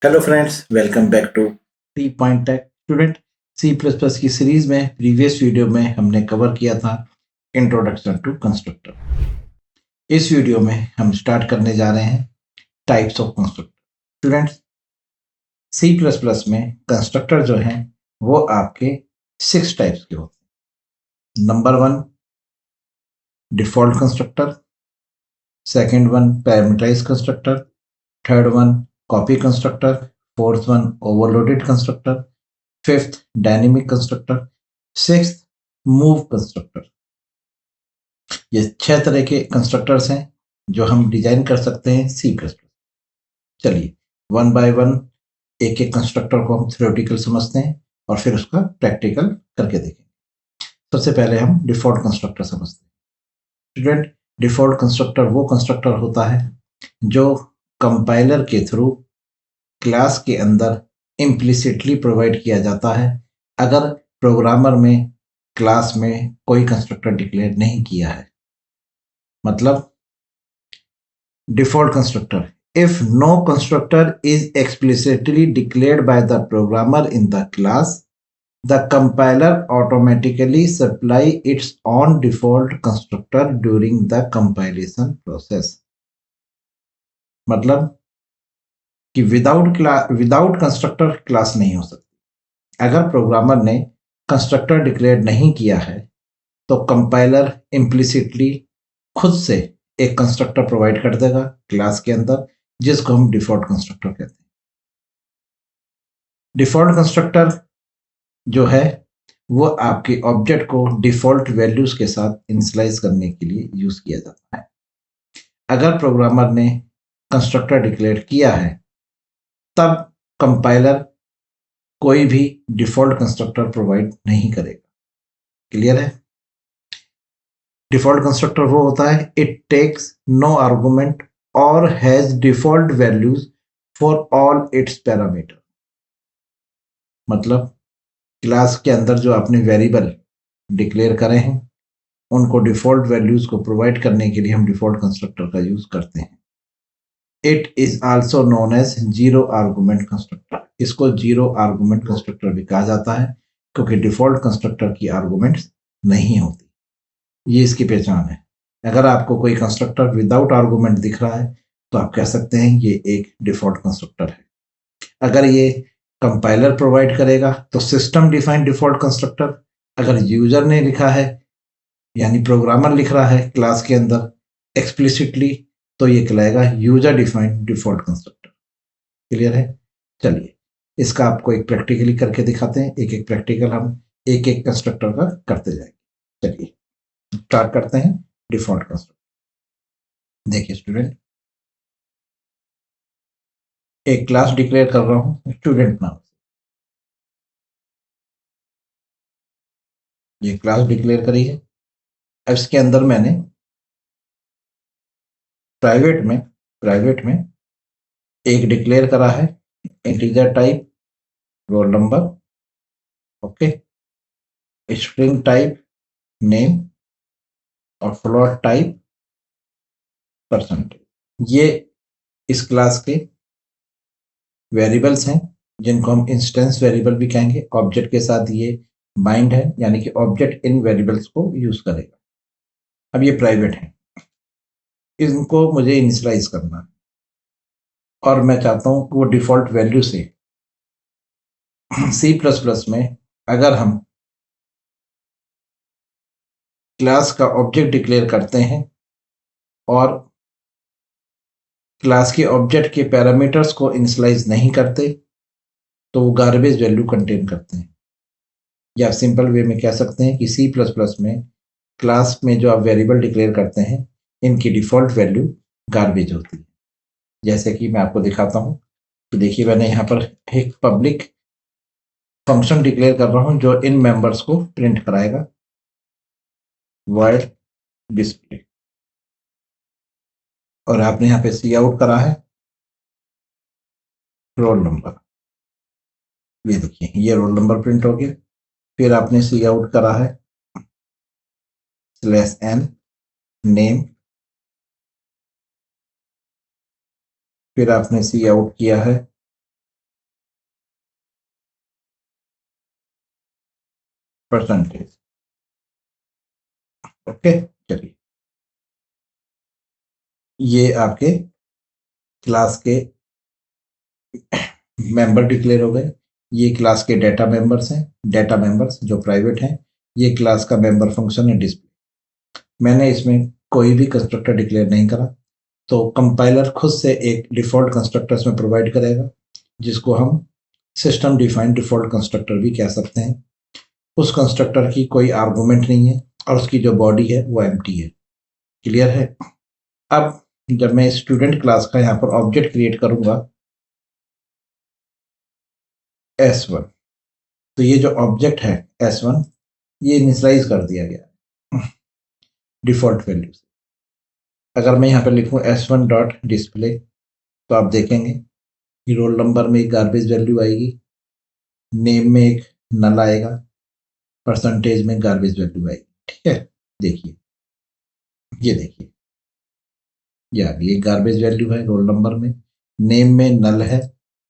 Hello friends, welcome back to T point tech student. C plus plus की series में previous video में हमने cover किया था इंट्रोडक्शन टू कंस्ट्रक्टर। इस वीडियो में हम स्टार्ट करने जा रहे हैं types of constructor. Students, C plus plus में कंस्ट्रक्टर जो हैं वो आपके 6 टाइप्स के होते हैं। Number 1 default constructor, second one parameterize constructor, third one copy constructor, fourth one overloaded constructor, fifth dynamic constructor, sixth move constructor. ये 6 तरह के कंस्ट्रक्टर्स हैं जो हम डिजाइन कर सकते हैं सी प्लस प्लस। चलिए वन बाय वन एक एक कंस्ट्रक्टर को हम थ्योरेटिकल समझते हैं और फिर उसका प्रैक्टिकल करके देखेंगे। सबसे पहले हम डिफॉल्ट कंस्ट्रक्टर समझते हैं। स्टूडेंट, डिफॉल्ट कंस्ट्रक्टर वो कंस्ट्रक्टर होता है जो कंपाइलर के थ्रू क्लास के अंदर इम्प्लिसिटली प्रोवाइड किया जाता है अगर प्रोग्रामर में क्लास में कोई कंस्ट्रक्टर डिक्लेयर नहीं किया है। मतलब default constructor, if no constructor is explicitly declared by the programmer in the class, the compiler automatically supply its own default constructor during the compilation process। मतलब कि विदाउट कंस्ट्रक्टर क्लास नहीं हो सकती। अगर प्रोग्रामर ने कंस्ट्रक्टर डिक्लेयर नहीं किया है तो कंपाइलर इम्प्लिसिटली खुद से एक कंस्ट्रक्टर प्रोवाइड कर देगा क्लास के अंदर, जिसको हम डिफॉल्ट कंस्ट्रक्टर कहते हैं। डिफॉल्ट कंस्ट्रक्टर जो है वो आपके ऑब्जेक्ट को डिफॉल्ट वैल्यूज के साथ इनिशियलाइज करने के लिए यूज किया जाता है। अगर प्रोग्रामर ने कंस्ट्रक्टर डिक्लेयर किया है तब कंपाइलर कोई भी डिफॉल्ट कंस्ट्रक्टर प्रोवाइड नहीं करेगा। क्लियर है? डिफॉल्ट कंस्ट्रक्टर वो होता है इट टेक्स नो आर्गुमेंट और has default values for all it's parameter. मतलब क्लास के अंदर जो आपने वेरिएबल डिक्लेयर करे हैं उनको डिफॉल्ट वैल्यूज को प्रोवाइड करने के लिए हम डिफॉल्ट कंस्ट्रक्टर का यूज करते हैं। It is also known as zero argument constructor. इसको जीरो आर्गुमेंट कंस्ट्रक्टर भी कहा जाता है क्योंकि डिफॉल्ट कंस्ट्रक्टर की आर्गुमेंट्स नहीं होती। ये इसकी पहचान है। अगर आपको कोई कंस्ट्रक्टर विदाउट आर्गुमेंट दिख रहा है तो आप कह सकते हैं ये एक डिफॉल्ट कंस्ट्रक्टर है। अगर ये कंपाइलर प्रोवाइड करेगा तो सिस्टम डिफाइंड डिफॉल्ट कंस्ट्रक्टर। अगर यूजर ने लिखा है यानी प्रोग्रामर लिख रहा है क्लास के अंदर एक्सप्लिसिटली तो ये कहलाएगा user defined default constructor. Clear है? चलिए इसका आपको एक प्रैक्टिकली करके दिखाते हैं। एक एक प्रैक्टिकल हम एक एक कंस्ट्रक्टर का करते जाएंगे। चलिए स्टार्ट करते हैं डिफॉल्ट कंस्ट्रक्टर। देखिए स्टूडेंट, एक क्लास डिक्लेयर कर रहा हूं स्टूडेंट नाम से। ये क्लास डिक्लेयर करी है। अब इसके अंदर मैंने प्राइवेट में एक डिक्लेयर करा है integer type roll number, okay, string type name और फ्लोट टाइप परसेंटेज। ये इस क्लास के वेरिएबल्स हैं जिनको हम इंस्टेंस वेरिएबल भी कहेंगे। ऑब्जेक्ट के साथ ये बाइंड है यानी कि ऑब्जेक्ट इन वेरिएबल्स को यूज करेगा। अब ये प्राइवेट है, इनको मुझे इनिशियलाइज करना है और मैं चाहता हूं कि वो डिफॉल्ट वैल्यू से सी प्लस प्लस में अगर हम क्लास का ऑब्जेक्ट डिक्लेयर करते हैं और क्लास के ऑब्जेक्ट के पैरामीटर्स को इनिशियलाइज नहीं करते तो वो गार्बेज वैल्यू कंटेन करते हैं। या सिंपल वे में कह सकते हैं कि सी प्लस प्लस में क्लास में जो आप वेरिएबल डिक्लेयर करते हैं इनकी डिफॉल्ट वैल्यू गार्बेज होती है। जैसे कि मैं आपको दिखाता हूं तो देखिए मैंने यहाँ पर एक पब्लिक फंक्शन डिक्लेयर कर रहा हूं जो इन मेंबर्स को प्रिंट कराएगा वॉइड डिस्प्ले। और आपने यहाँ पे सी आउट करा है रोल नंबर। ये देखिए ये रोल नंबर प्रिंट हो गया। फिर आपने सी आउट करा है /n नेम। फिर आपने सी आउट किया है परसेंटेज। ओके, चलिए ये आपके क्लास के मेंबर डिक्लेयर हो गए। ये क्लास के डेटा मेंबर्स हैं, डेटा मेंबर्स जो प्राइवेट हैं। ये क्लास का मेंबर फंक्शन है डिस्प्ले। मैंने इसमें कोई भी कंस्ट्रक्टर डिक्लेयर नहीं करा, तो कंपाइलर खुद से एक डिफॉल्ट कंस्ट्रक्टर इसमें प्रोवाइड करेगा, जिसको हम सिस्टम डिफाइंड डिफॉल्ट कंस्ट्रक्टर भी कह सकते हैं। उस कंस्ट्रक्टर की कोई आर्गुमेंट नहीं है और उसकी जो बॉडी है वो एम्प्टी है। क्लियर है? अब जब मैं स्टूडेंट क्लास का यहाँ पर ऑब्जेक्ट क्रिएट करूंगा S1, तो ये जो ऑब्जेक्ट है S1 ये इनिशियलाइज कर दिया गया डिफॉल्ट वैल्यू से। अगर मैं यहाँ पर लिखूँ S1 डॉट डिस्प्ले, तो आप देखेंगे कि रोल नंबर में एक गार्बेज वैल्यू आएगी, नेम में एक नल आएगा, परसेंटेज में गार्बेज वैल्यू आएगी। ठीक है, देखिए ये देखिए ये आ गई, गार्बेज वैल्यू है रोल नंबर में, नेम में नल है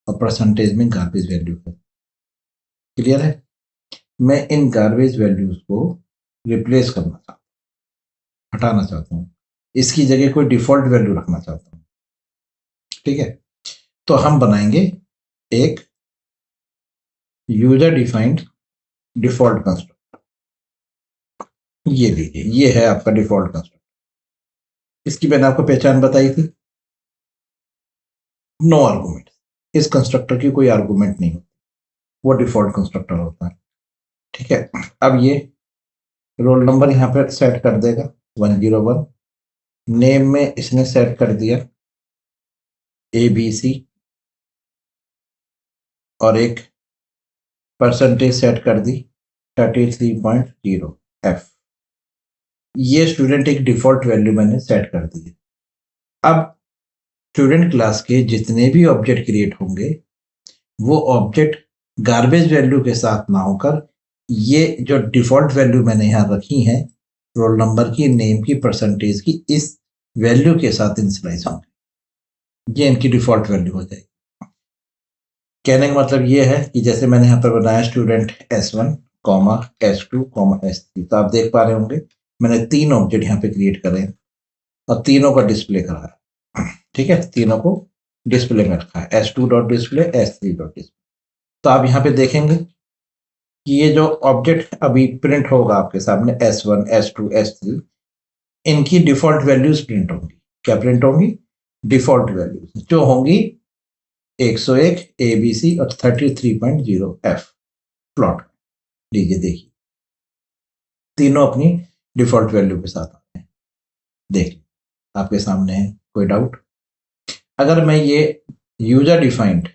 और परसेंटेज में गार्बेज वैल्यू है। क्लियर है? मैं इन गार्बेज वैल्यूज को रिप्लेस करना चाहता हूँ, हटाना चाहता हूँ, इसकी जगह कोई डिफॉल्ट वैल्यू रखना चाहता हूँ। ठीक है, तो हम बनाएंगे एक यूजर डिफाइंड डिफॉल्ट कंस्ट्रक्टर। ये लीजिए, ये है आपका डिफॉल्ट कंस्ट्रक्टर। इसकी मैंने आपको पहचान बताई थी, नो आर्गुमेंट। इस कंस्ट्रक्टर की कोई आर्गुमेंट नहीं होती, वो डिफॉल्ट कंस्ट्रक्टर होता है। ठीक है, अब ये रोल नंबर यहाँ पर सेट कर देगा 101, नेम में इसने सेट कर दिया ABC और एक परसेंटेज सेट कर दी 33.0F। ये स्टूडेंट एक डिफॉल्ट वैल्यू मैंने सेट कर दी है। अब स्टूडेंट क्लास के जितने भी ऑब्जेक्ट क्रिएट होंगे वो ऑब्जेक्ट गार्बेज वैल्यू के साथ ना होकर ये जो डिफॉल्ट वैल्यू मैंने यहाँ रखी है रोल नंबर की, नेम की, परसेंटेज की, इस वैल्यू के साथ इनिशियलाइज होंगे। ये इनकी डिफॉल्ट वैल्यू हो जाएगी। कहने का मतलब ये है कि जैसे मैंने यहाँ पर बनाया स्टूडेंट S1, S2, S3, तो आप देख पा रहे होंगे मैंने 3 ऑब्जेक्ट यहाँ पे क्रिएट करे हैं और तीनों का डिस्प्ले करा है। ठीक है, तीनों को डिस्प्ले में रखा है, S2 dot display, S3 dot display. तो आप यहाँ पे देखेंगे कि ये जो ऑब्जेक्ट अभी प्रिंट होगा आपके सामने S1, S2, S3, इनकी डिफॉल्ट वैल्यूज प्रिंट होंगी। क्या प्रिंट होंगी? डिफॉल्ट वैल्यूज जो होंगी 101 ABC और 33.0F प्लॉट। लीजिए देखिए, तीनों अपनी डिफॉल्ट वैल्यू के साथ आते हैं। देखिए आपके सामने है, कोई डाउट? अगर मैं ये यूजर डिफाइंड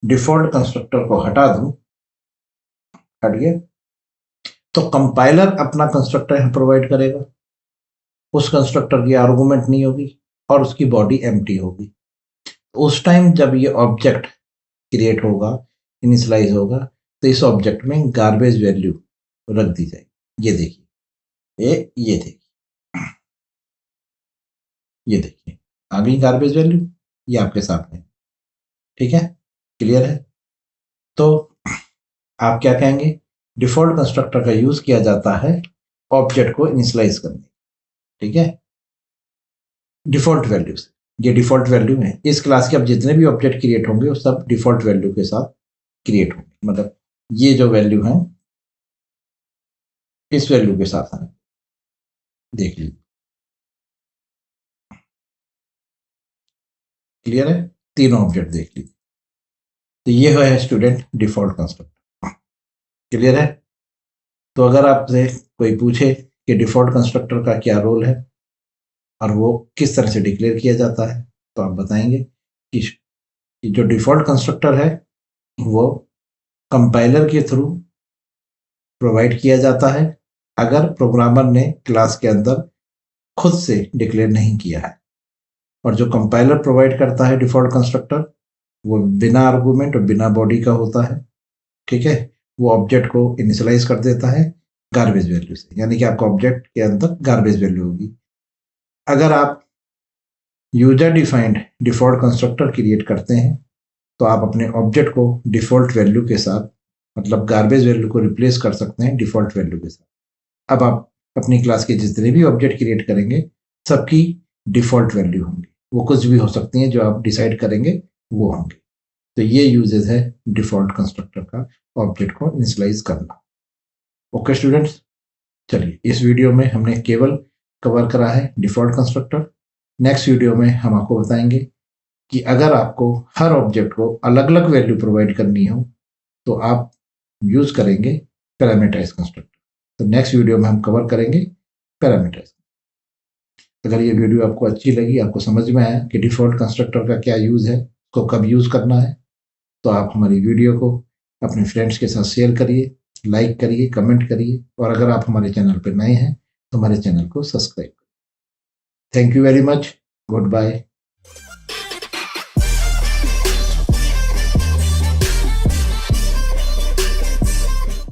डिफॉल्ट कंस्ट्रक्टर को हटा दूं, हट गया, तो कंपाइलर अपना कंस्ट्रक्टर यहां प्रोवाइड करेगा। उस कंस्ट्रक्टर की आर्गुमेंट नहीं होगी और उसकी बॉडी एम्प्टी होगी। उस टाइम जब ये ऑब्जेक्ट क्रिएट होगा, इनिशियलाइज होगा, तो इस ऑब्जेक्ट में गार्बेज वैल्यू रख दी जाएगी। ये देखिए, ये देखिए, ये देखिए आ गई गार्बेज वैल्यू, ये आपके सामने। ठीक है, क्लियर है? तो आप क्या कहेंगे? डिफॉल्ट कंस्ट्रक्टर का यूज किया जाता है ऑब्जेक्ट को इनिशियलाइज करने। ठीक है, डिफॉल्ट वैल्यू से, ये डिफॉल्ट वैल्यू है इस क्लास के। अब जितने भी ऑब्जेक्ट क्रिएट होंगे वो सब डिफॉल्ट वैल्यू के साथ क्रिएट होंगे, मतलब ये जो वैल्यू है इस वैल्यू के साथ है। देख लीजिए, क्लियर है? तीनों ऑब्जेक्ट देख लीजिए। तो ये है स्टूडेंट डिफॉल्ट कंस्ट्रक्टर। क्लियर है? तो अगर आपसे कोई पूछे कि डिफॉल्ट कंस्ट्रक्टर का क्या रोल है और वो किस तरह से डिक्लेयर किया जाता है, तो आप बताएंगे कि जो डिफॉल्ट कंस्ट्रक्टर है वो कंपाइलर के थ्रू प्रोवाइड किया जाता है अगर प्रोग्रामर ने क्लास के अंदर खुद से डिक्लेयर नहीं किया है। और जो कंपाइलर प्रोवाइड करता है डिफॉल्ट कंस्ट्रक्टर, वो बिना आर्गुमेंट और बिना बॉडी का होता है। ठीक है, वो ऑब्जेक्ट को इनिशियलाइज कर देता है गार्बेज वैल्यू से, यानी कि आपका ऑब्जेक्ट के अंदर गार्बेज वैल्यू होगी। अगर आप user defined default constructor create करते हैं तो आप अपने ऑब्जेक्ट को डिफॉल्ट वैल्यू के साथ मतलब गार्बेज वैल्यू को रिप्लेस कर सकते हैं डिफॉल्ट वैल्यू के साथ। अब आप अपनी क्लास के जितने भी ऑब्जेक्ट क्रिएट करेंगे सबकी डिफॉल्ट वैल्यू होंगी, वो कुछ भी हो सकती हैं, जो आप डिसाइड करेंगे वो होंगे। तो ये यूजेस है डिफॉल्ट कंस्ट्रक्टर का ऑब्जेक्ट को इनिशियलाइज करना। ओके स्टूडेंट्स, चलिए इस वीडियो में हमने केवल कवर करा है डिफॉल्ट कंस्ट्रक्टर। नेक्स्ट वीडियो में हम आपको बताएंगे कि अगर आपको हर ऑब्जेक्ट को अलग अलग वैल्यू प्रोवाइड करनी हो तो आप यूज करेंगे पैरामीटराइज कंस्ट्रक्टर। तो नेक्स्ट वीडियो में हम कवर करेंगे पैरामीटराइज। अगर ये वीडियो आपको अच्छी लगी, आपको समझ में आया कि डिफॉल्ट कंस्ट्रक्टर का क्या यूज है, उसको कब यूज करना है, तो आप हमारी वीडियो को अपने फ्रेंड्स के साथ शेयर करिए, लाइक करिए, कमेंट करिए, और अगर आप हमारे चैनल पर नए हैं तो हमारे चैनल को सब्सक्राइब करिए। Thank you very much. Good bye.